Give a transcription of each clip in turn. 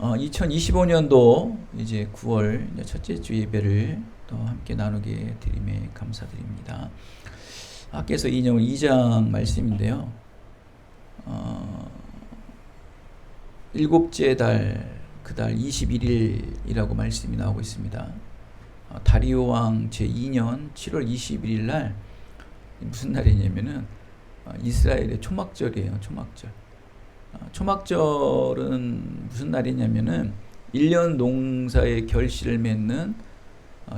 2025년도 이제 9월 첫째 주 예배를 또 함께 나누게 드림에 감사드립니다. 학개서 2장 말씀인데요. 일곱째 달, 그 달 21일이라고 말씀이 나오고 있습니다. 다리오 왕 제2년 7월 21일 날 무슨 날이냐면은 이스라엘의 초막절이에요. 초막절. 초막절은 무슨 날이냐면은 1년 농사의 결실을 맺는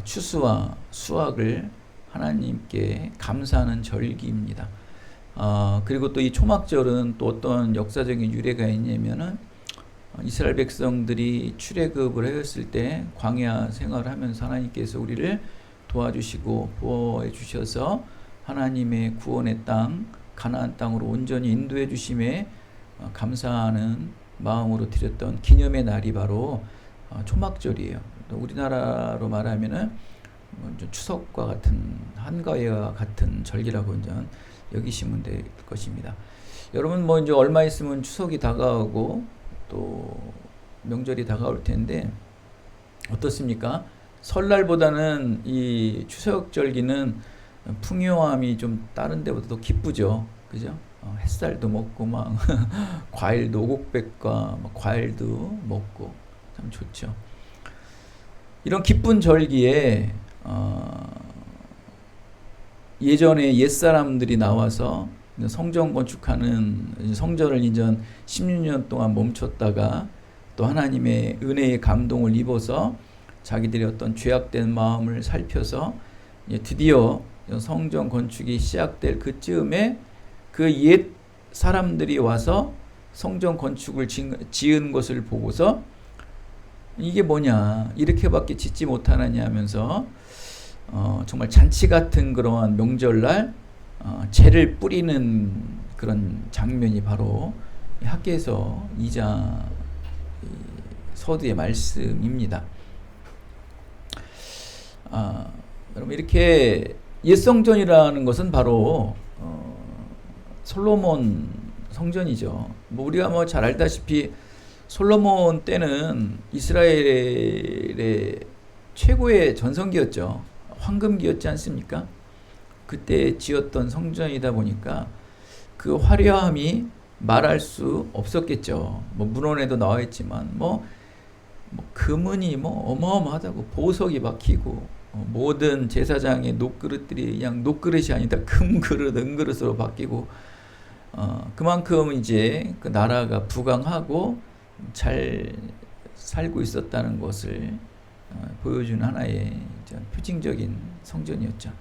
추수와 수확을 하나님께 감사하는 절기입니다. 그리고 또 이 초막절은 또 어떤 역사적인 유래가 있냐면은 이스라엘 백성들이 출애굽을 했을 때 광야 생활을 하면서 하나님께서 우리를 도와주시고 보호해 주셔서 하나님의 구원의 땅 가나안 땅으로 온전히 인도해 주심에 감사하는 마음으로 드렸던 기념의 날이 바로 초막절이에요. 우리나라로 말하면은 추석과 같은 한가위와 같은 절기라고 이제 여기시면 될 것입니다. 여러분 이제 얼마 있으면 추석이 다가오고 또 명절이 다가올 텐데 어떻습니까? 설날보다는 이 추석절기는 풍요함이 좀 다른 데보다 더 기쁘죠. 그죠? 햇살도 먹고 막 과일도 오곡백과 과일도 먹고 참 좋죠. 이런 기쁜 절기에 예전에 옛사람들이 나와서 성전 건축하는 성전을 이제 16년 동안 멈췄다가 또 하나님의 은혜의 감동을 입어서 자기들의 어떤 죄악된 마음을 살펴서 드디어 성전 건축이 시작될 그쯤에 그 옛 사람들이 와서 성전 건축을 지은 것을 보고서 이게 뭐냐 이렇게밖에 짓지 못하느냐 하면서 정말 잔치 같은 그러한 명절날 재를 뿌리는 그런 장면이 바로 학개서 2장 서두의 말씀입니다. 여러분 이렇게 옛성전이라는 것은 바로 솔로몬 성전이죠. 우리가 잘 알다시피 솔로몬 때는 이스라엘의 최고의 전성기였죠. 황금기였지 않습니까? 그때 지었던 성전이다 보니까 그 화려함이 말할 수 없었겠죠. 문헌에도 나와 있지만 금은이 어마어마하다고 보석이 박히고 모든 제사장의 녹그릇들이 그냥 녹그릇이 아니다 금그릇, 은그릇으로 바뀌고 그만큼 이제 그 나라가 부강하고 잘 살고 있었다는 것을 보여주는 하나의 표징적인 성전이었죠.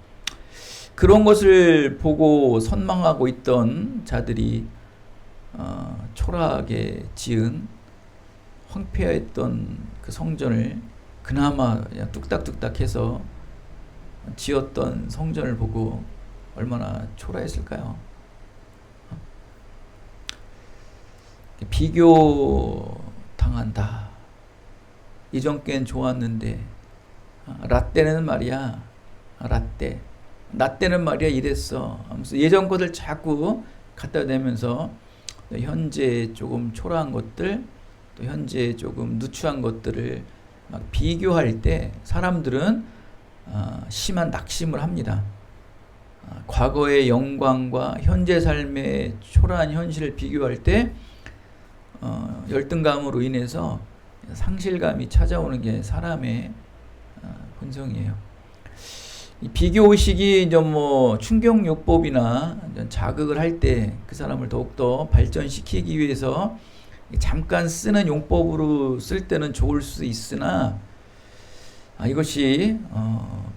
그런 것을 보고 선망하고 있던 자들이 초라하게 지은 황폐했던 그 성전을 그나마 뚝딱뚝딱 해서 지었던 성전을 보고 얼마나 초라했을까요? 비교 당한다. 이전 께는 좋았는데 라떼는 말이야 나 때는 말이야 이랬어 하면서 예전 것을 자꾸 갖다 대면서 현재 조금 초라한 것들 또 현재 조금 누추한 것들을 막 비교할 때 사람들은 심한 낙심을 합니다. 과거의 영광과 현재 삶의 초라한 현실을 비교할 때 열등감으로 인해서 상실감이 찾아오는 게 사람의 본성이에요. 이 비교의식이 충격요법이나 자극을 할 때 그 사람을 더욱더 발전시키기 위해서 잠깐 쓰는 용법으로 쓸 때는 좋을 수 있으나 이것이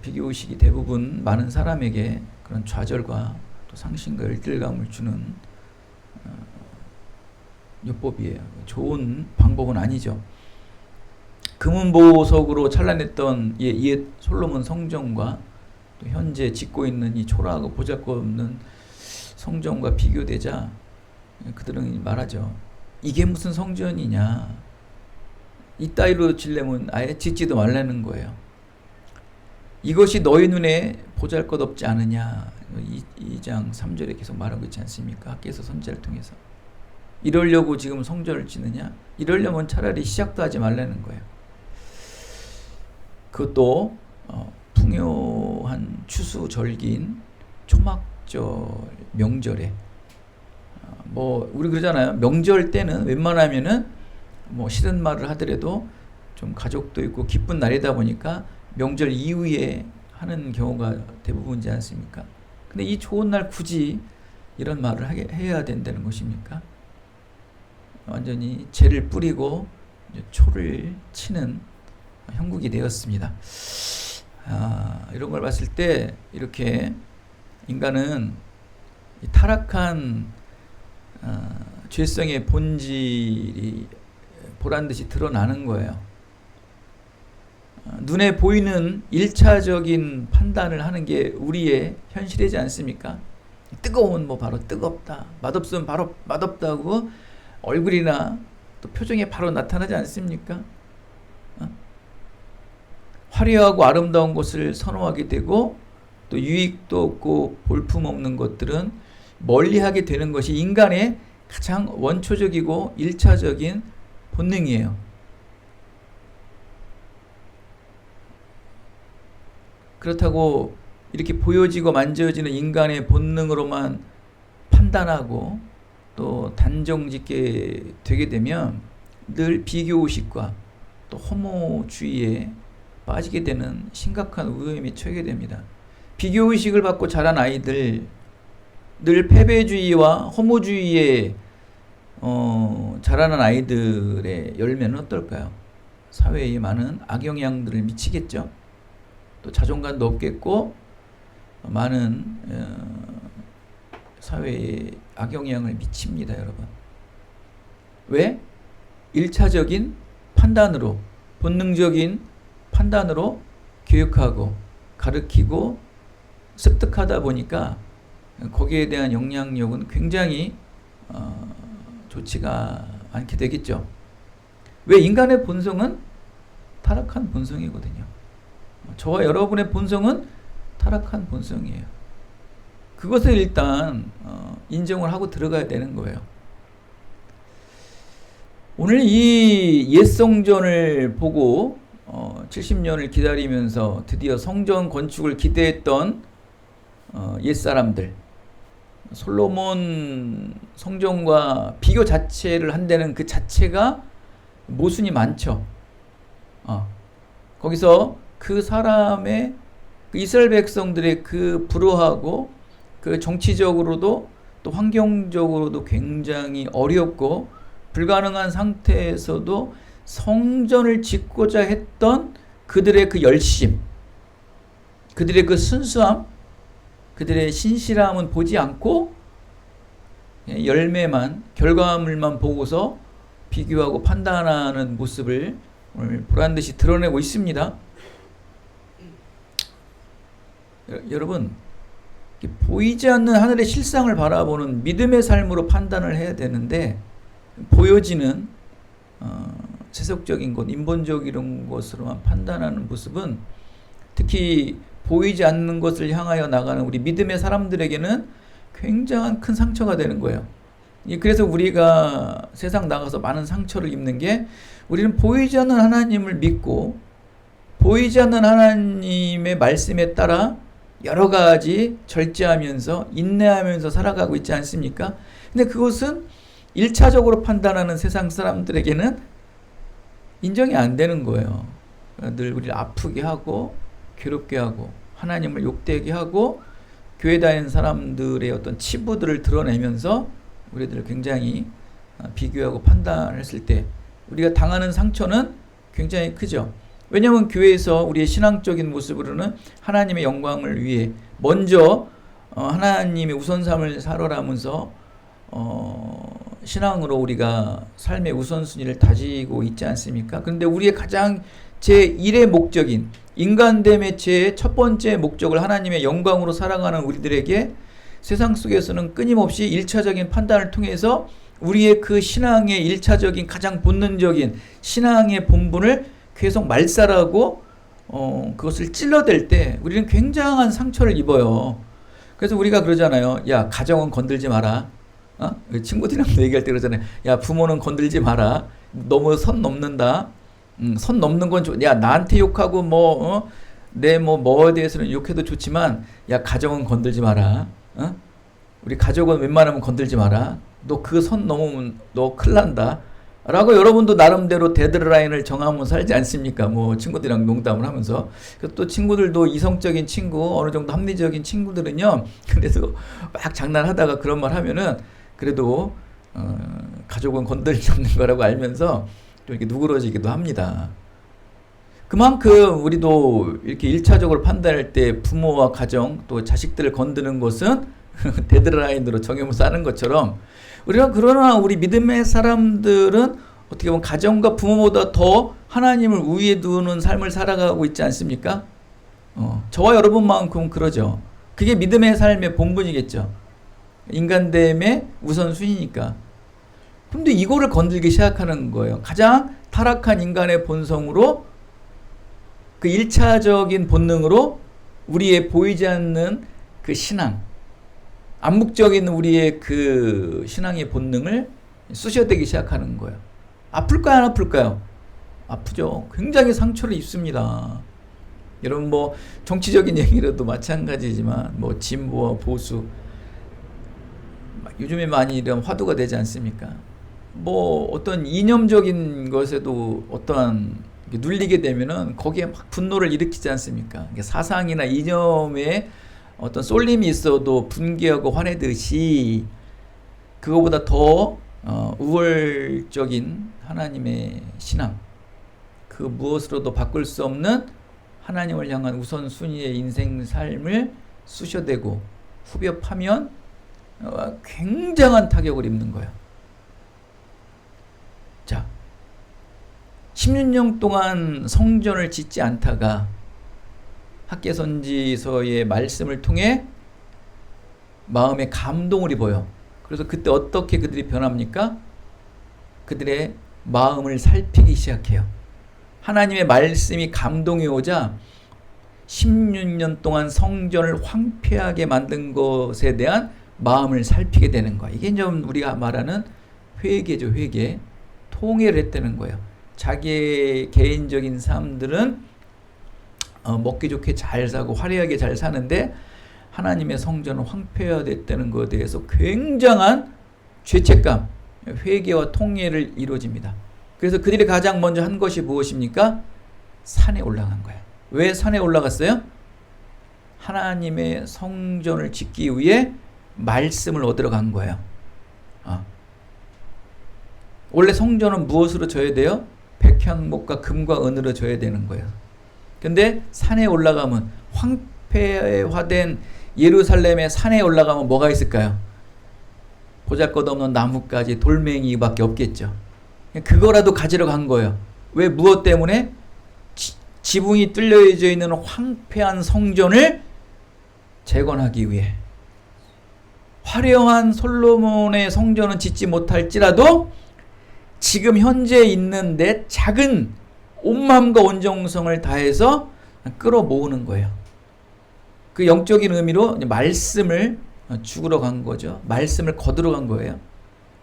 비교의식이 대부분 많은 사람에게 그런 좌절과 또 상심과 열등감을 주는 요법이에요. 좋은 방법은 아니죠. 금은보석으로 찬란했던 옛 솔로몬 성전과 또 현재 짓고 있는 이 초라하고 보잘것없는 성전과 비교되자 그들은 말하죠. 이게 무슨 성전이냐. 이따위로 지려면 아예 짓지도 말라는 거예요. 이것이 너희 눈에 보잘것없지 않으냐. 2장 3절에 계속 말하고 있지 않습니까? 학개서 선지자를 통해서. 이러려고 지금 성전을 짓느냐? 이러려면 차라리 시작도 하지 말라는 거예요. 그것도 풍요한 추수절기인 초막절 명절에 뭐 우리 그러잖아요. 명절 때는 웬만하면은 뭐 싫은 말을 하더라도 좀 가족도 있고 기쁜 날이다 보니까 명절 이후에 하는 경우가 대부분이지 않습니까? 근데 이 좋은 날 굳이 이런 말을 해야 된다는 것입니까? 완전히 죄를 뿌리고 초를 치는 형국이 되었습니다. 이런 걸 봤을 때 이렇게 인간은 타락한 죄성의 본질이 보란듯이 드러나는 거예요. 눈에 보이는 1차적인 판단을 하는 게 우리의 현실이지 않습니까? 뜨거운 뭐 바로 뜨겁다, 맛없으면 바로 맛없다고 얼굴이나 또 표정에 바로 나타나지 않습니까? 화려하고 아름다운 것을 선호하게 되고 또 유익도 없고 볼품없는 것들은 멀리하게 되는 것이 인간의 가장 원초적이고 1차적인 본능이에요. 그렇다고 이렇게 보여지고 만져지는 인간의 본능으로만 판단하고 또 단정짓게 되게 되면 늘 비교의식과 또 허무주의에 빠지게 되는 심각한 위험에 처하게 됩니다. 비교의식을 받고 자란 아이들, 늘 패배주의와 허무주의에 자라는 아이들의 열매는 어떨까요? 사회에 많은 악영향들을 미치겠죠. 또 자존감도 없겠고 많은 사회에 악영향을 미칩니다, 여러분. 왜? 1차적인 판단으로, 본능적인 판단으로 교육하고 가르치고 습득하다 보니까 거기에 대한 영향력은 굉장히 좋지가 않게 되겠죠. 왜? 인간의 본성은 타락한 본성이거든요. 저와 여러분의 본성은 타락한 본성이에요. 그것을 일단 인정을 하고 들어가야 되는 거예요. 오늘 이 옛 성전을 보고 70년을 기다리면서 드디어 성전 건축을 기대했던 옛사람들, 솔로몬 성전과 비교 자체를 한다는 그 자체가 모순이 많죠. 거기서 그 사람의 그 이스라엘 백성들의 그 불우하고 그 정치적으로도 또 환경적으로도 굉장히 어렵고 불가능한 상태에서도 성전을 짓고자 했던 그들의 그 열심, 그들의 그 순수함, 그들의 신실함은 보지 않고 열매만, 결과물만 보고서 비교하고 판단하는 모습을 오늘 보란듯이 드러내고 있습니다. 여러분, 보이지 않는 하늘의 실상을 바라보는 믿음의 삶으로 판단을 해야 되는데 보여지는 세속적인 것, 인본적인 것으로만 판단하는 모습은 특히 보이지 않는 것을 향하여 나가는 우리 믿음의 사람들에게는 굉장한 큰 상처가 되는 거예요. 그래서 우리가 세상 나가서 많은 상처를 입는 게 우리는 보이지 않는 하나님을 믿고 보이지 않는 하나님의 말씀에 따라 여러 가지 절제하면서 인내하면서 살아가고 있지 않습니까? 근데 그것은 1차적으로 판단하는 세상 사람들에게는 인정이 안 되는 거예요. 늘 우리를 아프게 하고 괴롭게 하고 하나님을 욕되게 하고 교회 다니는 사람들의 어떤 치부들을 드러내면서 우리들을 굉장히 비교하고 판단했을 때 우리가 당하는 상처는 굉장히 크죠. 왜냐하면 교회에서 우리의 신앙적인 모습으로는 하나님의 영광을 위해 먼저 하나님의 우선삼을 살아가면서 신앙으로 우리가 삶의 우선순위를 다지고 있지 않습니까? 그런데 우리의 가장 제1의 목적인 인간됨의 제1 번째 목적을 하나님의 영광으로 살아가는 우리들에게 세상 속에서는 끊임없이 1차적인 판단을 통해서 우리의 그 신앙의 1차적인 가장 본능적인 신앙의 본분을 계속 말살하고 그것을 찔러댈 때 우리는 굉장한 상처를 입어요. 그래서 우리가 그러잖아요. 야, 가정은 건들지 마라. 친구들이랑도 얘기할 때 그러잖아요. 야, 부모는 건들지 마라. 너무 선 넘는다. 선 넘는 건 야, 나한테 욕하고 내 뭐에 대해서는 욕해도 좋지만, 야, 가정은 건들지 마라. 우리 가족은 웬만하면 건들지 마라. 너 그 선 넘으면 너 큰일 난다. 라고 여러분도 나름대로 데드라인을 정하면 살지 않습니까? 뭐 친구들이랑 농담을 하면서. 또 친구들도 이성적인 친구, 어느 정도 합리적인 친구들은요, 그래서 막 장난하다가 그런 말 하면은 그래도 가족은 건들지 않는 거라고 알면서 좀 이렇게 누그러지기도 합니다. 그만큼 우리도 이렇게 1차적으로 판단할 때 부모와 가정 또 자식들을 건드는 것은 데드라인으로 정해서 하는 것처럼, 그러나 우리 믿음의 사람들은 어떻게 보면 가정과 부모보다 더 하나님을 우위에 두는 삶을 살아가고 있지 않습니까? 저와 여러분만큼 그러죠. 그게 믿음의 삶의 본분이겠죠. 인간됨의 우선순위니까. 근데 이거를 건들기 시작하는 거예요. 가장 타락한 인간의 본성으로, 그 1차적인 본능으로 우리의 보이지 않는 그 신앙, 암묵적인 우리의 그 신앙의 본능을 쑤셔대기 시작하는 거예요. 아플까요? 안 아플까요? 아프죠. 굉장히 상처를 입습니다. 여러분 정치적인 얘기라도 마찬가지지만 진보와 보수 요즘에 많이 이런 화두가 되지 않습니까? 어떤 이념적인 것에도 어떠한 눌리게 되면은 거기에 막 분노를 일으키지 않습니까? 사상이나 이념에 어떤 쏠림이 있어도 분개하고 화내듯이, 그거보다 더 우월적인 하나님의 신앙, 그 무엇으로도 바꿀 수 없는 하나님을 향한 우선순위의 인생 삶을 쑤셔대고 후벼파면 굉장한 타격을 입는 거예요. 자, 16년 동안 성전을 짓지 않다가 학개선지서의 말씀을 통해 마음에 감동을 입어요. 그래서 그때 어떻게 그들이 변합니까? 그들의 마음을 살피기 시작해요. 하나님의 말씀이 감동이 오자 16년 동안 성전을 황폐하게 만든 것에 대한 마음을 살피게 되는 거야. 이게 좀 우리가 말하는 회개죠, 회개. 통회를 했다는 거예요. 자기의 개인적인 삶들은 먹기 좋게 잘 사고 화려하게 잘 사는데 하나님의 성전은 황폐화됐다는 것에 대해서 굉장한 죄책감, 회개와 통회를 이루어집니다. 그래서 그들이 가장 먼저 한 것이 무엇입니까? 산에 올라간 거예요. 왜 산에 올라갔어요? 하나님의 성전을 짓기 위해 말씀을 얻으러 간 거예요. 원래 성전은 무엇으로 져야 돼요? 백향목과 금과 은으로 져야 되는 거예요. 근데 산에 올라가면, 황폐화된 예루살렘의 산에 올라가면 뭐가 있을까요? 보잘것없는 나뭇가지, 돌멩이밖에 없겠죠. 그거라도 가지러 간 거예요. 왜? 무엇 때문에? 지붕이 뚫려져 있는 황폐한 성전을 재건하기 위해. 화려한 솔로몬의 성전은 짓지 못할지라도 지금 현재 있는 내 작은 온 마음과 온 정성을 다해서 끌어모으는 거예요. 그 영적인 의미로 말씀을 죽으러 간 거죠. 말씀을 거두러 간 거예요.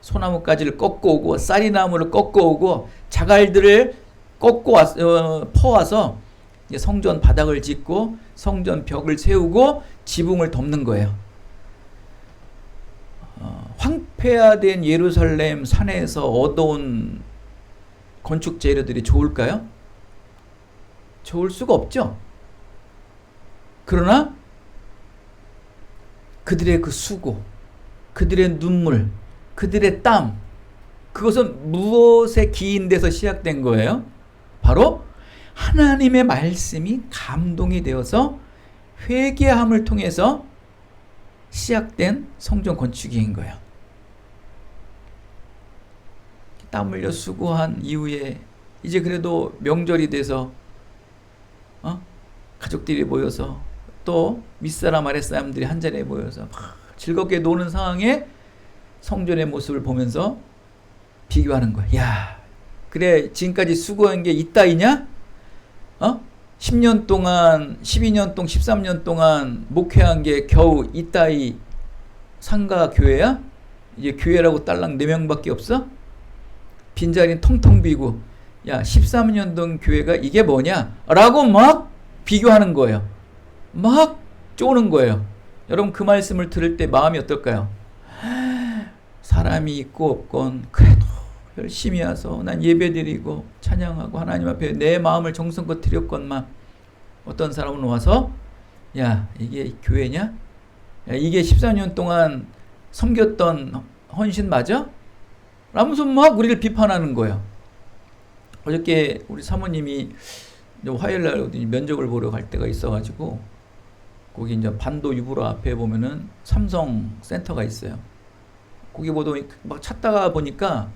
소나무가지를 꺾고 오고 쌀이나무를 꺾고 오고 자갈들을 퍼와서 성전 바닥을 짓고 성전 벽을 세우고 지붕을 덮는 거예요. 황폐화된 예루살렘 산에서 얻어온 건축 재료들이 좋을까요? 좋을 수가 없죠. 그러나 그들의 그 수고, 그들의 눈물, 그들의 땀, 그것은 무엇에 기인돼서 시작된 거예요? 바로 하나님의 말씀이 감동이 되어서 회개함을 통해서 시작된 성전 건축인 거예요. 땀 흘려 수고한 이후에 이제 그래도 명절이 돼서 가족들이 모여서 또 윗사람 아랫사람들이 한자리에 모여서 막 즐겁게 노는 상황에 성전의 모습을 보면서 비교하는 거야. 야, 그래 지금까지 수고한 게 이따위냐? 10년 동안, 12년 동안, 13년 동안 목회한 게 겨우 이따위 상가 교회야? 이제 교회라고 딸랑 4명밖에 없어? 빈자리는 텅텅 비고, 야 13년 교회가 이게 뭐냐? 라고 막 비교하는 거예요. 막 쪼는 거예요. 여러분 그 말씀을 들을 때 마음이 어떨까요? 사람이 있고 없건 그래도 열심히 와서 난 예배드리고 찬양하고 하나님 앞에 내 마음을 정성껏 드렸건만, 어떤 사람은 와서 야 이게 교회냐? 야 이게 14년 동안 섬겼던 헌신 맞아? 라면서 막 우리를 비판하는 거예요. 어저께 우리 사모님이 화요일날 면접을 보러 갈 때가 있어가지고, 거기 이제 반도 유브라 앞에 보면은 삼성 센터가 있어요. 거기 보더니 막 찾다가 보니까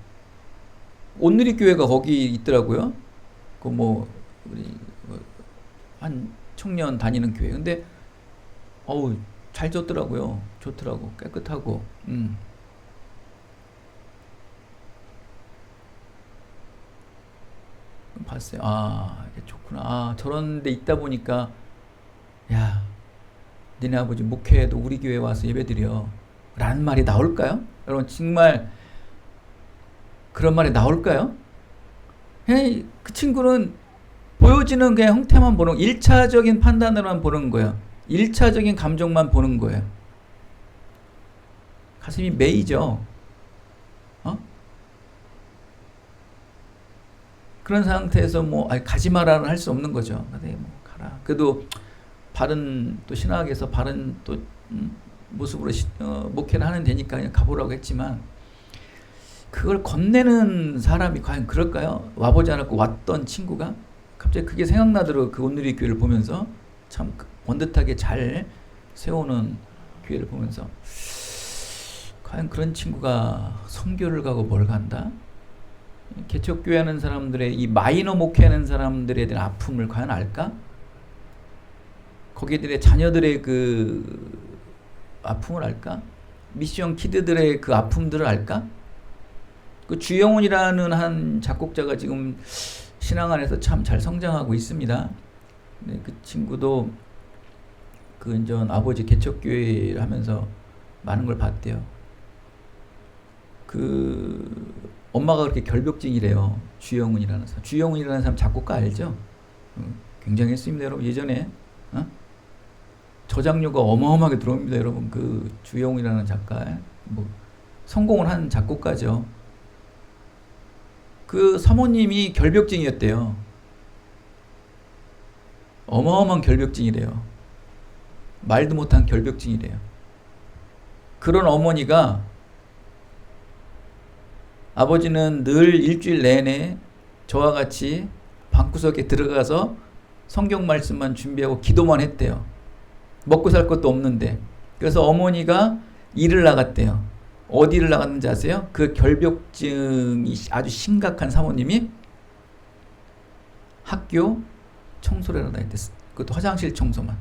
온누리 교회가 거기 있더라고요. 그 뭐 우리 한 청년 다니는 교회. 근데 어우 잘 졌더라고요. 좋더라고. 깨끗하고. 봤어요. 아, 이게 좋구나. 아, 저런 데 있다 보니까, 야, 니네 아버지 목회에도 우리 교회 와서 예배드려. 라는 말이 나올까요? 여러분, 정말 그런 말이 나올까요? 그 친구는 보여지는 그냥 형태만 보는, 1차적인 판단으로만 보는 거예요. 1차적인 감정만 보는 거예요. 가슴이 메이죠. 그런 상태에서 뭐 가지 마라는 할 수 없는 거죠. 네, 뭐 가라. 그래도 바른 또 신학에서 바른 또 모습으로 목회를 하는 데니까 그냥 가보라고 했지만, 그걸 건네는 사람이 과연 그럴까요? 와보지 않았고 왔던 친구가 갑자기 그게 생각나더라고. 그 온누리 교회를 보면서 참 번듯하게 잘 세우는 교회를 보면서, 과연 그런 친구가 선교를 가고 뭘 간다? 개척교회 하는 사람들의 이 마이너 목회하는 사람들에 대한 아픔을 과연 알까? 거기들의 자녀들의 그 아픔을 알까? 미션 키드들의 그 아픔들을 알까? 그 주영훈이라는 한 작곡자가 지금 신앙 안에서 참 잘 성장하고 있습니다. 네, 그 친구도 그 전 아버지 개척교회를 하면서 많은 걸 봤대요. 그 엄마가 그렇게 결벽증이래요. 주영훈이라는 사람. 주영훈이라는 사람 작곡가 알죠? 굉장히 했습니다, 여러분. 예전에 저작료가 어마어마하게 들어옵니다, 여러분. 그 주영훈이라는 작가, 뭐 성공을 한 작곡가죠. 그 사모님이 결벽증이었대요. 어마어마한 결벽증이래요. 말도 못한 결벽증이래요. 그런 어머니가, 아버지는 늘 일주일 내내 저와 같이 방구석에 들어가서 성경 말씀만 준비하고 기도만 했대요. 먹고 살 것도 없는데. 그래서 어머니가 일을 나갔대요. 어디를 나갔는지 아세요? 그 결벽증이 아주 심각한 사모님이 학교 청소를 하다 했댔어요. 그것도 화장실 청소만.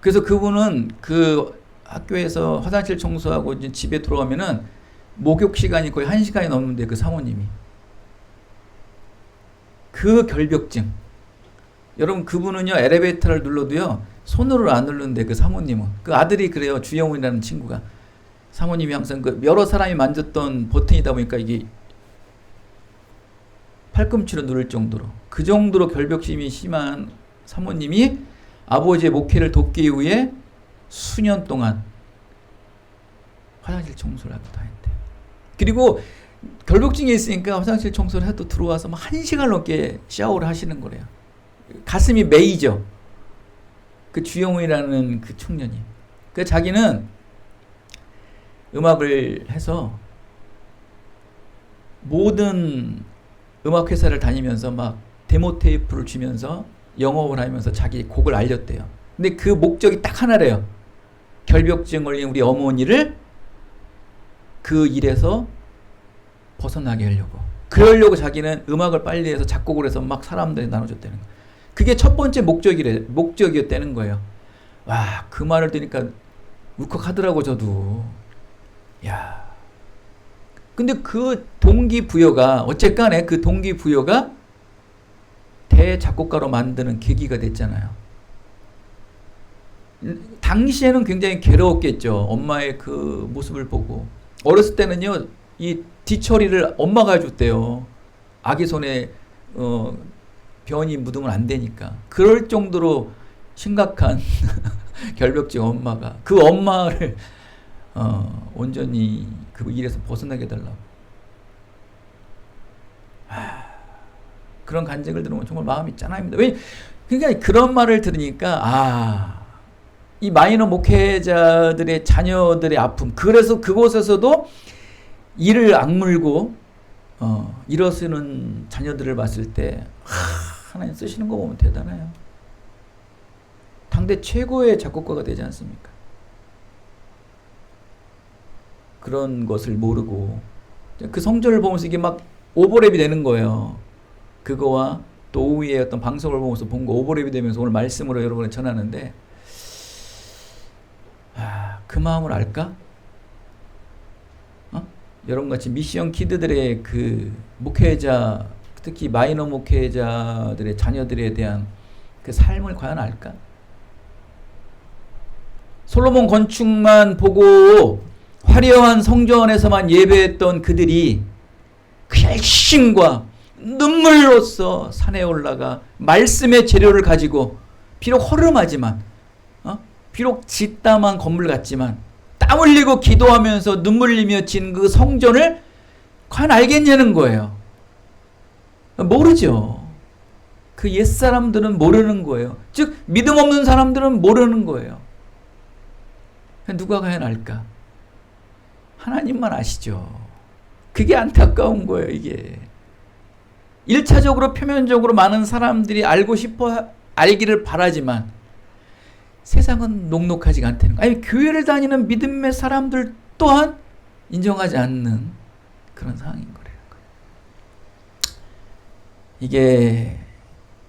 그래서 그분은 그 학교에서 화장실 청소하고 이제 집에 들어가면은 목욕 시간이 거의 1시간이 넘는데, 그 사모님이. 그 결벽증. 여러분, 그분은요, 엘리베이터를 눌러도요, 손으로 안 누르는데, 그 사모님은. 그 아들이 그래요. 주영훈이라는 친구가. 사모님이 항상 그 여러 사람이 만졌던 버튼이다 보니까 이게 팔꿈치로 누를 정도로. 그 정도로 결벽심이 심한 사모님이 아버지의 목회를 돕기 위해 수년 동안 화장실 청소를 하고 다녔대요. 그리고 결벽증이 있으니까 화장실 청소를 해도 들어와서 막 1시간 넘게 샤워를 하시는 거래요. 가슴이 메이죠. 그 주영훈이라는 그 청년이. 그 자기는 음악을 해서 모든 음악 회사를 다니면서 막 데모 테이프를 주면서 영업을 하면서 자기 곡을 알렸대요. 근데 그 목적이 딱 하나래요. 결벽증 걸린 우리 어머니를 그 일에서 벗어나게 하려고. 그러려고 자기는 음악을 빨리 해서 작곡을 해서 막 사람들이 나눠줬다는 거예요. 그게 첫 번째 목적이었다는 거예요. 와, 그 말을 들으니까 울컥하더라고, 저도. 야. 근데 그 동기부여가, 어쨌간에 그 동기부여가 대작곡가로 만드는 계기가 됐잖아요. 당시에는 굉장히 괴로웠겠죠. 엄마의 그 모습을 보고. 어렸을 때는요, 이 뒤처리를 엄마가 해줬대요. 아기 손에 변이 묻으면 안 되니까. 그럴 정도로 심각한 결벽증 엄마가. 그 엄마를 온전히 그 일에서 벗어나게 해달라고. 그런 간증을 들으면 정말 마음이 짠합니다. 왜? 그러니까 그런 말을 들으니까 이 마이너 목회자들의 자녀들의 아픔, 그래서 그곳에서도 이를 악물고 일어서는 자녀들을 봤을 때 하나님 쓰시는 거 보면 대단해요. 당대 최고의 작곡가가 되지 않습니까? 그런 것을 모르고 그 성전을 보면서 이게 막 오버랩이 되는 거예요. 그거와 또 오후에 어떤 방송을 보면서 본 거 오버랩이 되면서 오늘 말씀으로 여러분에 전하는데, 그 마음을 알까? 여러분같이 미션 키드들의 그 목회자, 특히 마이너 목회자들의 자녀들에 대한 그 삶을 과연 알까? 솔로몬 건축만 보고 화려한 성전에서만 예배했던 그들이 그 열심과 눈물로써 산에 올라가 말씀의 재료를 가지고 비록 허름하지만 비록 짓담한 건물 같지만 땀 흘리고 기도하면서 눈물 흘리며 진 그 성전을 과연 알겠냐는 거예요. 모르죠. 그 옛사람들은 모르는 거예요. 즉 믿음 없는 사람들은 모르는 거예요. 누가 과연 알까? 하나님만 아시죠. 그게 안타까운 거예요. 이게 1차적으로 표면적으로 많은 사람들이 알고 싶어 알기를 바라지만 세상은 녹록하지가 않다는 거예요. 아니, 교회를 다니는 믿음의 사람들 또한 인정하지 않는 그런 상황인 거예요. 이게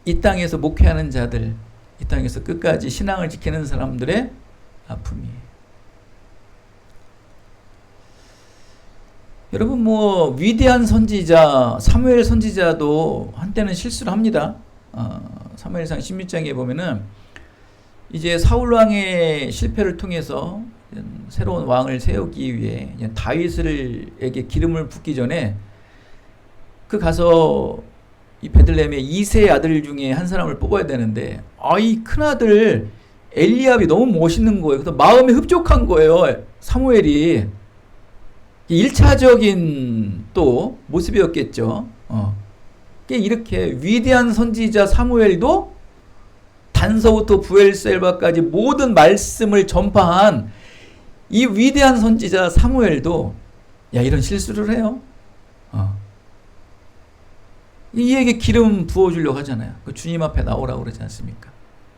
이 땅에서 목회하는 자들, 이 땅에서 끝까지 신앙을 지키는 사람들의 아픔이에요. 여러분, 위대한 선지자 사무엘 선지자도 한때는 실수를 합니다. 사무엘상 16장에 보면은 이제 사울 왕의 실패를 통해서 새로운 왕을 세우기 위해 다윗에게 기름을 붓기 전에 그 가서 이 베들레헴의 2세 아들 중에 한 사람을 뽑아야 되는데 이 큰아들 엘리압이 너무 멋있는 거예요. 그래서 마음이 흡족한 거예요. 사무엘이 1차적인 또 모습이었겠죠. 이렇게 위대한 선지자 사무엘도 단서부터 부엘셀바까지 모든 말씀을 전파한 이 위대한 선지자 사무엘도 이런 실수를 해요. 이에게 기름 부어주려고 하잖아요. 그 주님 앞에 나오라고 그러지 않습니까?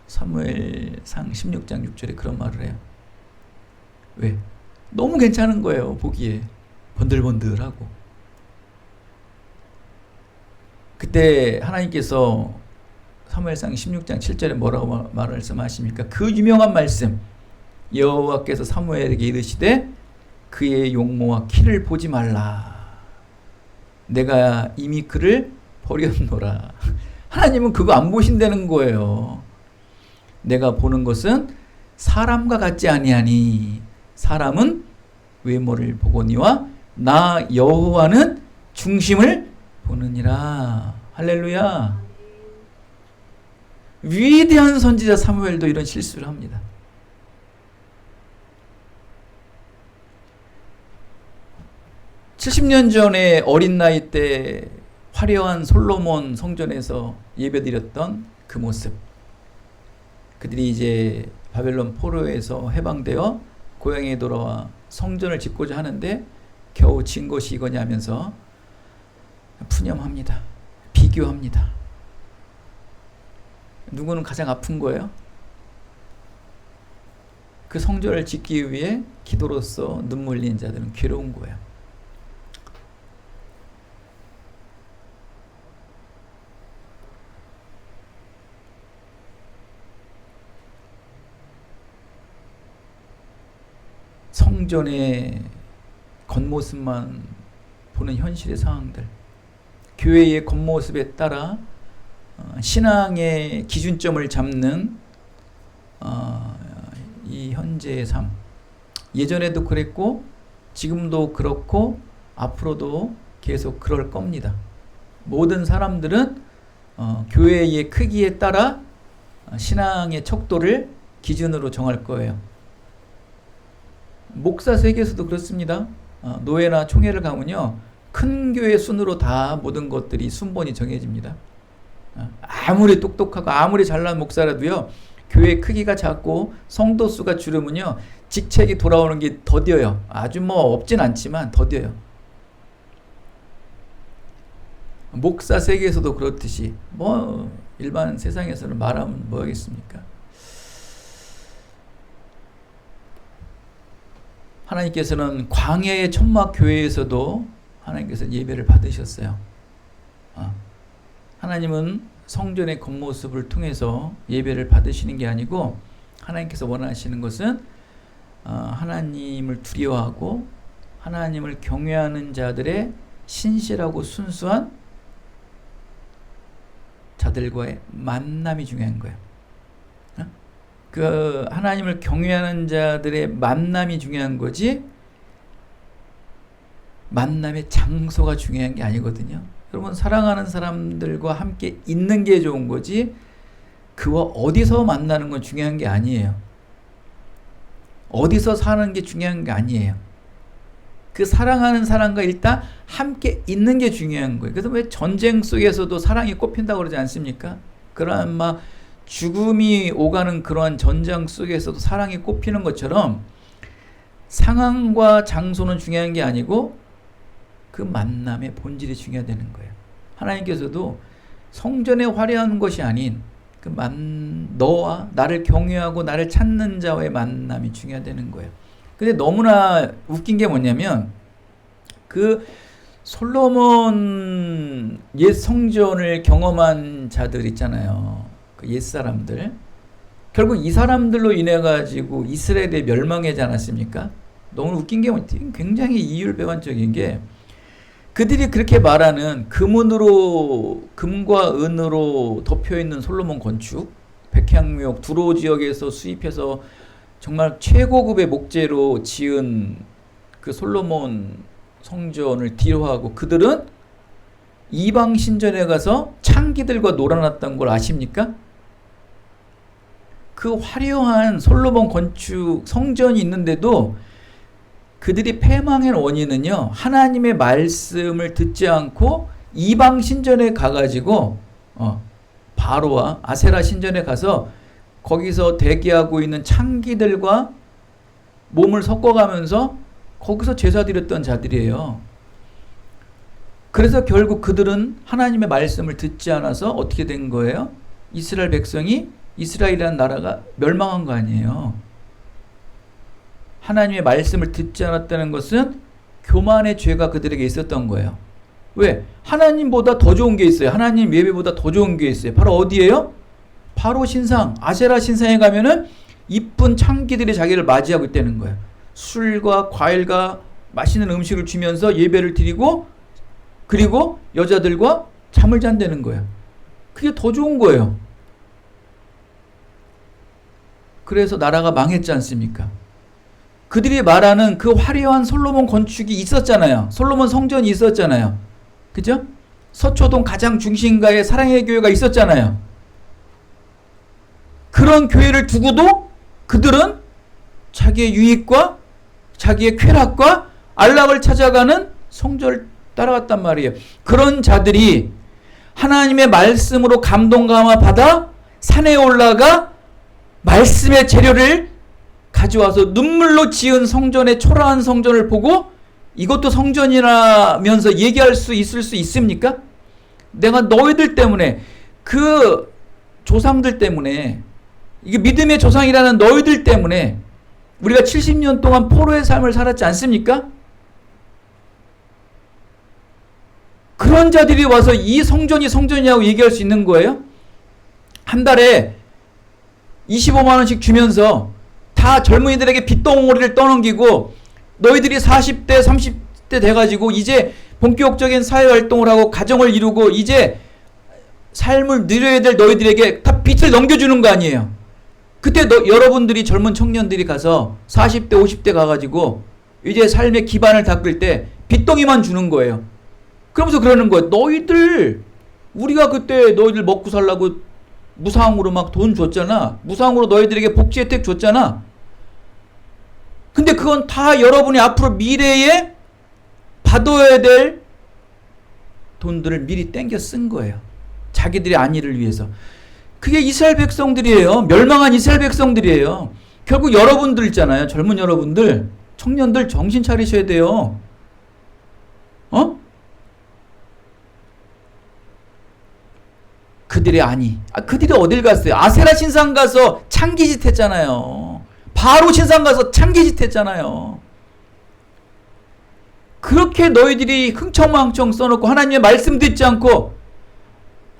사무엘상 16장 6절에 그런 말을 해요. 왜? 너무 괜찮은 거예요. 보기에 번들번들하고. 그때 하나님께서 사무엘상 16장 7절에 뭐라고 말씀하십니까? 그 유명한 말씀, 여호와께서 사무엘에게 이르시되 그의 용모와 키를 보지 말라. 내가 이미 그를 버렸노라. 하나님은 그거 안 보신다는 거예요. 내가 보는 것은 사람과 같지 아니하니 사람은 외모를 보거니와 나 여호와는 중심을 보느니라. 할렐루야. 위대한 선지자 사무엘도 이런 실수를 합니다. (70년) 전에 어린 나이 때 화려한 솔로몬 성전에서 예배드렸던 그 모습, 그들이 이제 바벨론 포로에서 해방되어 고향에 돌아와 성전을 짓고자 하는데 겨우 진 것이 이거냐 하면서 푸념합니다. 비교합니다. 누구는 가장 아픈 거예요? 그 성전을 짓기 위해 기도로서 눈물 흘린 자들은 괴로운 거예요. 성전의 겉모습만 보는 현실의 상황들, 교회의 겉모습에 따라 신앙의 기준점을 잡는 이 현재의 삶. 예전에도 그랬고 지금도 그렇고 앞으로도 계속 그럴 겁니다. 모든 사람들은 교회의 크기에 따라 신앙의 척도를 기준으로 정할 거예요. 목사 세계에서도 그렇습니다. 노회나 총회를 가면요, 큰 교회 순으로 다 모든 것들이 순번이 정해집니다. 아무리 똑똑하고 아무리 잘난 목사라도요, 교회 크기가 작고 성도 수가 줄으면요, 직책이 돌아오는 게 더뎌요. 아주 뭐 없진 않지만 더뎌요. 목사 세계에서도 그렇듯이 뭐 일반 세상에서는 말하면 뭐 하겠습니까? 하나님께서는 광야의 천막 교회에서도 하나님께서 예배를 받으셨어요. 하나님은 성전의 겉모습을 통해서 예배를 받으시는 게 아니고 하나님께서 원하시는 것은 하나님을 두려워하고 하나님을 경외하는 자들의 신실하고 순수한 자들과의 만남이 중요한 거예요. 그 하나님을 경외하는 자들의 만남이 중요한 거지 만남의 장소가 중요한 게 아니거든요. 여러분, 사랑하는 사람들과 함께 있는 게 좋은 거지 그와 어디서 만나는 건 중요한 게 아니에요. 어디서 사는 게 중요한 게 아니에요. 그 사랑하는 사람과 일단 함께 있는 게 중요한 거예요. 그래서 왜 전쟁 속에서도 사랑이 꼽힌다고 그러지 않습니까? 그러한 막 죽음이 오가는 그러한 전장 속에서도 사랑이 꼽히는 것처럼 상황과 장소는 중요한 게 아니고 그 만남의 본질이 중요하다는 거예요. 하나님께서도 성전에 화려한 것이 아닌 그 너와 나를 경외하고 나를 찾는 자와의 만남이 중요하다는 거예요. 근데 너무나 웃긴 게 뭐냐면 그 솔로몬 옛 성전을 경험한 자들 있잖아요. 그 옛 사람들. 결국 이 사람들로 인해 가지고 이스라엘이 멸망하지 않았습니까? 너무 웃긴 게 굉장히 이율배반적인 게 그들이 그렇게 말하는 금과 은으로 덮여 있는 솔로몬 건축, 백향묘 두로 지역에서 수입해서 정말 최고급의 목재로 지은 그 솔로몬 성전을 뒤로하고 그들은 이방 신전에 가서 창기들과 놀아났던 걸 아십니까? 그 화려한 솔로몬 건축 성전이 있는데도 그들이 패망의 원인은요, 하나님의 말씀을 듣지 않고 이방 신전에 가가지고 바로와 아세라 신전에 가서 거기서 대기하고 있는 창기들과 몸을 섞어가면서 거기서 제사 드렸던 자들이에요. 그래서 결국 그들은 하나님의 말씀을 듣지 않아서 어떻게 된 거예요? 이스라엘 백성이, 이스라엘이라는 나라가 멸망한 거 아니에요. 하나님의 말씀을 듣지 않았다는 것은 교만의 죄가 그들에게 있었던 거예요. 왜? 하나님보다 더 좋은 게 있어요. 하나님 예배보다 더 좋은 게 있어요. 바로 어디예요? 바로 신상, 아세라 신상에 가면은 이쁜 창기들이 자기를 맞이하고 있다는 거예요. 술과 과일과 맛있는 음식을 주면서 예배를 드리고 그리고 여자들과 잠을 잔다는 거예요. 그게 더 좋은 거예요. 그래서 나라가 망했지 않습니까? 그들이 말하는 그 화려한 솔로몬 건축이 있었잖아요. 솔로몬 성전이 있었잖아요. 그죠? 서초동 가장 중심가에 사랑의 교회가 있었잖아요. 그런 교회를 두고도 그들은 자기의 유익과 자기의 쾌락과 안락을 찾아가는 성전을 따라갔단 말이에요. 그런 자들이 하나님의 말씀으로 감동감화 받아 산에 올라가 말씀의 재료를 가져와서 눈물로 지은 성전의 초라한 성전을 보고 이것도 성전이라면서 얘기할 수 있을 수 있습니까? 내가 너희들 때문에 그 조상들 때문에 이게 믿음의 조상이라는 너희들 때문에 우리가 70년 동안 포로의 삶을 살았지 않습니까? 그런 자들이 와서 이 성전이 성전이라고 얘기할 수 있는 거예요? 한 달에 25만 원씩 주면서 다 젊은이들에게 빚덩어리를 떠넘기고 너희들이 40대 30대 돼가지고 이제 본격적인 사회활동을 하고 가정을 이루고 이제 삶을 누려야 될 너희들에게 다 빚을 넘겨주는 거 아니에요. 그때 여러분들이 젊은 청년들이 가서 40대 50대 가가지고 이제 삶의 기반을 닦을 때 빚덩이만 주는 거예요. 그러면서 그러는 거예요. 너희들 우리가 그때 너희들 먹고 살라고 무상으로 막 돈 줬잖아. 무상으로 너희들에게 복지 혜택 줬잖아. 근데 그건 다 여러분이 앞으로 미래에 받아야 될 돈들을 미리 땡겨 쓴 거예요. 자기들의 안위를 위해서. 그게 이스라엘 백성들이에요. 멸망한 이스라엘 백성들이에요. 결국 여러분들 있잖아요. 젊은 여러분들, 청년들 정신 차리셔야 돼요. 그들의 안위. 그들이 어딜 갔어요? 아세라 신상 가서 창기짓 했잖아요. 바로 신상 가서 창기짓 했잖아요. 그렇게 너희들이 흥청망청 써놓고 하나님의 말씀 듣지 않고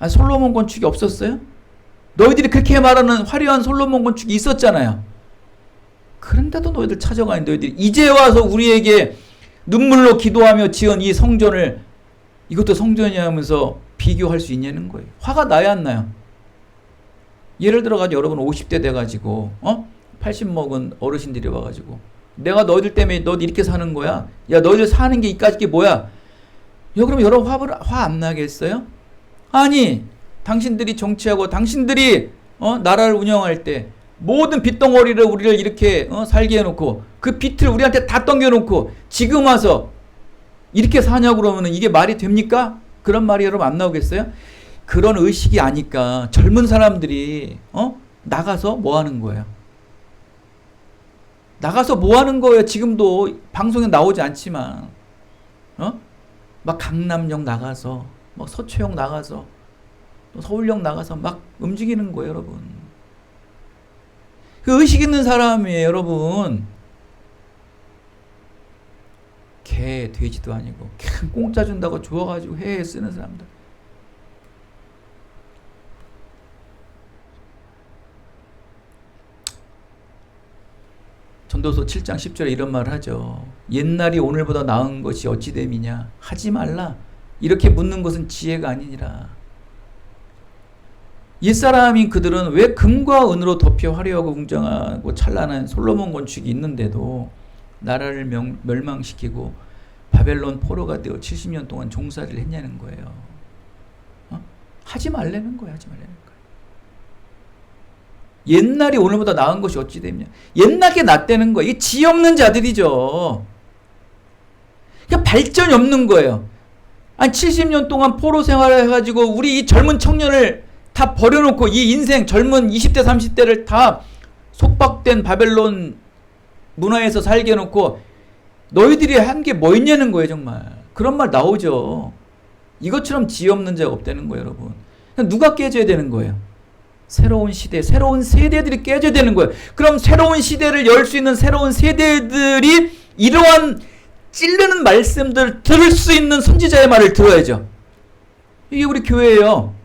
솔로몬 건축이 없었어요? 너희들이 그렇게 말하는 화려한 솔로몬 건축이 있었잖아요. 그런데도 너희들 찾아가는 너희들이 이제 와서 우리에게 눈물로 기도하며 지은 이 성전을 이것도 성전이야 하면서 비교할 수 있냐는 거예요. 화가 나야 안 나요? 예를 들어가지고 여러분 50대 돼가지고 80 먹은 어르신들이 와가지고 내가 너희들 때문에 너희들 이렇게 사는 거야. 야 너희들 사는 게 이까짓 게 뭐야? 야 그럼 여러분 화 안 나겠어요? 아니 당신들이 정치하고 당신들이 나라를 운영할 때 모든 빚덩어리를 우리를 이렇게 살게 해놓고 그 빚을 우리한테 다 던겨놓고 지금 와서 이렇게 사냐고 그러면 이게 말이 됩니까? 그런 말이 여러분 안 나오겠어요? 그런 의식이 아니까 젊은 사람들이 나가서 뭐 하는 거예요? 나가서 뭐 하는 거예요? 지금도 방송에 나오지 않지만 막 강남역 나가서 막 서초역 나가서 또 서울역 나가서 막 움직이는 거예요, 여러분. 그 의식 있는 사람이에요, 여러분. 개, 돼지도 아니고 그냥 공짜 준다고 좋아가지고 해외에 쓰는 사람들. 전도서 7장 10절에 이런 말을 하죠. 옛날이 오늘보다 나은 것이 어찌 됨이냐. 하지 말라. 이렇게 묻는 것은 지혜가 아니니라. 옛사람인 그들은 왜 금과 은으로 덮여 화려하고 웅장하고 찬란한 솔로몬 건축이 있는데도 나라를 멸망시키고 바벨론 포로가 되어 70년 동안 종살이를 했냐는 거예요. 하지 말라는 거예요. 하지 말라는 거예요. 옛날이 오늘보다 나은 것이 어찌 되냐. 옛날에 낫다는 거예요. 이게 지혜 없는 자들이죠. 그러니까 발전이 없는 거예요. 아니 70년 동안 포로 생활을 해가지고 우리 이 젊은 청년을 다 버려놓고 이 인생 젊은 20대 30대를 다 속박된 바벨론 문화에서 살게 해놓고 너희들이 한 게 뭐 있냐는 거예요. 정말 그런 말 나오죠. 이것처럼 지혜 없는 자가 없다는 거예요. 여러분 누가 깨져야 되는 거예요? 새로운 시대, 새로운 세대들이 깨져야 되는 거예요. 그럼 새로운 시대를 열 수 있는 새로운 세대들이 이러한 찌르는 말씀들을 들을 수 있는 선지자의 말을 들어야죠. 이게 우리 교회예요.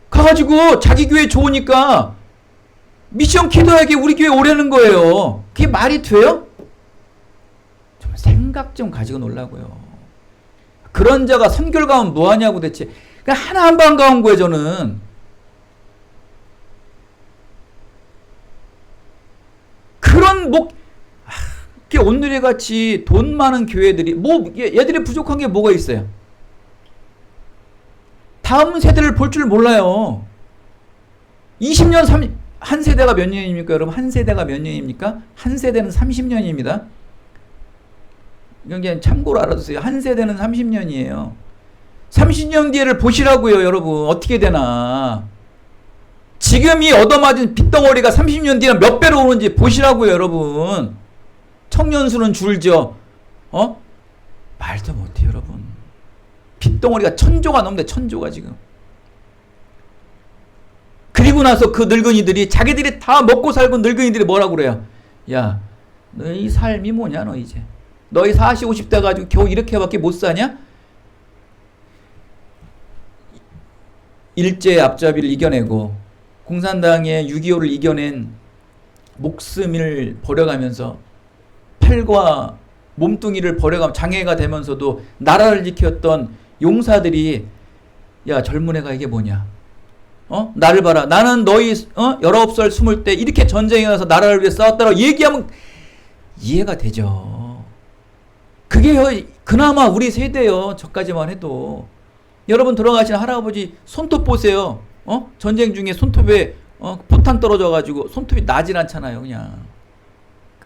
가가지고 자기 교회 좋으니까 미션 기도하게 우리 교회 오려는 거예요. 그게 말이 돼요? 좀 생각 좀 가지고 놀라고요. 그런 자가 선교를 가면 뭐하냐고 대체. 그냥 하나 한 방 가온 거예요. 저는. 그런 오늘의 같이 돈 많은 교회들이 얘들이 부족한 게 뭐가 있어요? 다음 세대를 볼 줄 몰라요. 20년, 한 세대가 몇 년입니까? 여러분, 한 세대가 몇 년입니까? 한 세대는 30년입니다. 이건 그냥 참고로 알아두세요. 한 세대는 30년이에요. 30년 뒤에를 보시라고요, 여러분. 어떻게 되나. 지금 이 얻어맞은 빚덩어리가 30년 뒤에 몇 배로 오는지 보시라고요, 여러분. 청년 수는 줄죠. 말도 못해요, 여러분. 빚덩어리가 1000조가 넘는데 1000조가 지금. 그리고 나서 그 늙은이들이 자기들이 다 먹고 살고 늙은이들이 뭐라고 그래요? 야, 너희 삶이 뭐냐 너 이제. 너희 40, 50대 가지고 겨우 이렇게밖에 못 사냐? 일제 앞잡이를 이겨내고 공산당의 6.25를 이겨낸 목숨을 버려가면서 팔과 몸뚱이를 버려가면 장애가 되면서도 나라를 지켰던 용사들이 야 젊은 애가 이게 뭐냐. 나를 봐라. 나는 너희 19살 20때 이렇게 전쟁에 가서 나라를 위해 싸웠다라고 얘기하면 이해가 되죠. 그게 그나마 우리 세대요. 저까지만 해도. 여러분 돌아가신 할아버지 손톱 보세요. 전쟁 중에 손톱에 포탄 떨어져가지고 손톱이 나질 않잖아요. 그냥.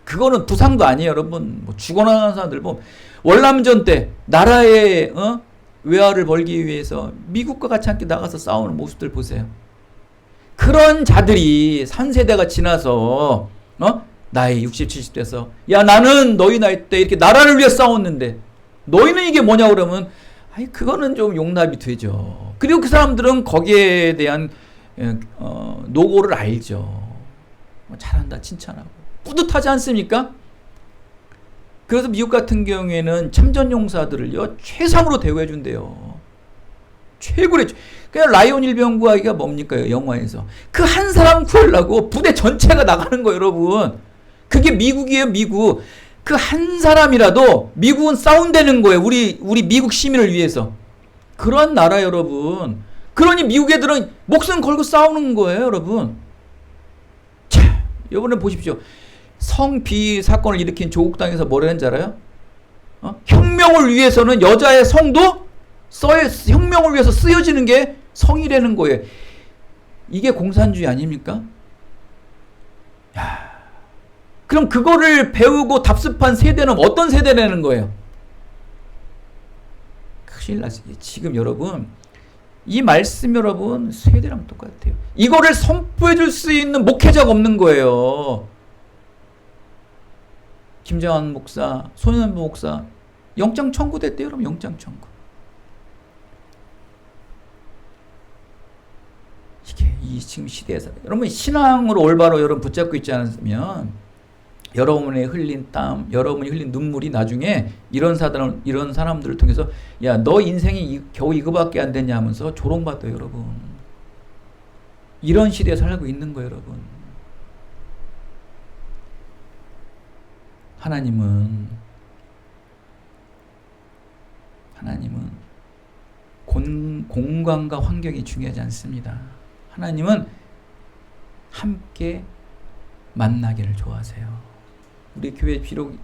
그거는 부상도 아니에요. 여러분. 뭐 죽어나가는 사람들 보면 월남전 때 나라의 외화를 벌기 위해서 미국과 같이 함께 나가서 싸우는 모습들 보세요. 그런 자들이 3세대가 지나서 나이 60, 70대에서 야 나는 너희 나이 때 이렇게 나라를 위해 싸웠는데 너희는 이게 뭐냐 그러면 그거는 좀 용납이 되죠. 그리고 그 사람들은 거기에 대한 노고를 알죠. 잘한다 칭찬하고 뿌듯하지 않습니까? 그래서 미국 같은 경우에는 참전용사들을요 최상으로 대우해 준대요. 최고래. 그냥 라이온 일병구하기가 뭡니까 영화에서 그 한 사람 구하려고 부대 전체가 나가는 거예요, 여러분. 그게 미국이에요, 미국. 그 한 사람이라도 미국은 싸운다는 거예요. 우리 미국 시민을 위해서. 그런 나라 여러분. 그러니 미국 애들은 목숨 걸고 싸우는 거예요, 여러분. 자, 이번에 보십시오. 성비 사건을 일으킨 조국 땅에서 뭐라 했는지 알아요? 혁명을 위해서는 여자의 성도 혁명을 위해서 쓰여지는 게 성이라는 거예요. 이게 공산주의 아닙니까? 야, 그럼 그거를 배우고 답습한 세대는 어떤 세대라는 거예요? 큰일 났어요. 지금 여러분 이 말씀 여러분 세대랑 똑같아요. 이거를 선포해 줄 수 있는 목회자가 없는 거예요. 김정한 목사, 손현보 목사 영장 청구됐대요. 여러분 영장 청구. 이게 이 지금 시대에서 여러분 신앙으로 올바로 여러분 붙잡고 있지 않으면 여러분의 흘린 땀, 여러분이 흘린 눈물이 나중에 이런 사람들을 통해서 야, 너 인생이 겨우 이거밖에 안 됐냐 하면서 조롱받아요, 여러분. 이런 시대에 살고 있는 거예요, 여러분. 하나님은 공간과 환경이 중요하지 않습니다. 하나님은 함께 만나기를 좋아하세요. 우리 교회 비록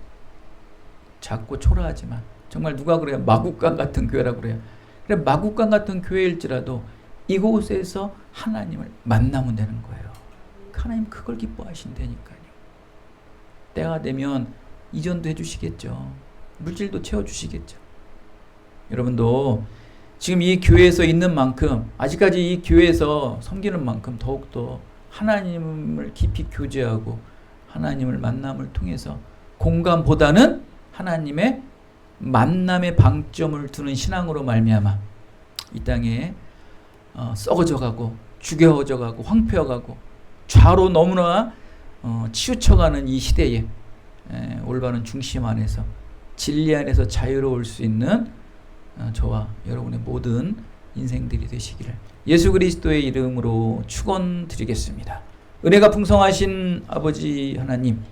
작고 초라하지만 정말 누가 그래요? 마국간 같은 교회라고 그래요. 그래 마국간 같은 교회일지라도 이곳에서 하나님을 만나면 되는 거예요. 하나님 그걸 기뻐하신다니까요. 때가 되면 이전도 해주시겠죠. 물질도 채워주시겠죠. 여러분도 지금 이 교회에서 있는 만큼 아직까지 이 교회에서 섬기는 만큼 더욱더 하나님을 깊이 교제하고 하나님을 만남을 통해서 공간보다는 하나님의 만남의 방점을 두는 신앙으로 말미암아 이 땅에 썩어져가고 죽여져가고 황폐어가고 좌로 너무나 치우쳐가는 이 시대에 올바른 중심 안에서 진리 안에서 자유로울 수 있는 저와 여러분의 모든 인생들이 되시기를 예수 그리스도의 이름으로 축원드리겠습니다. 은혜가 풍성하신 아버지 하나님,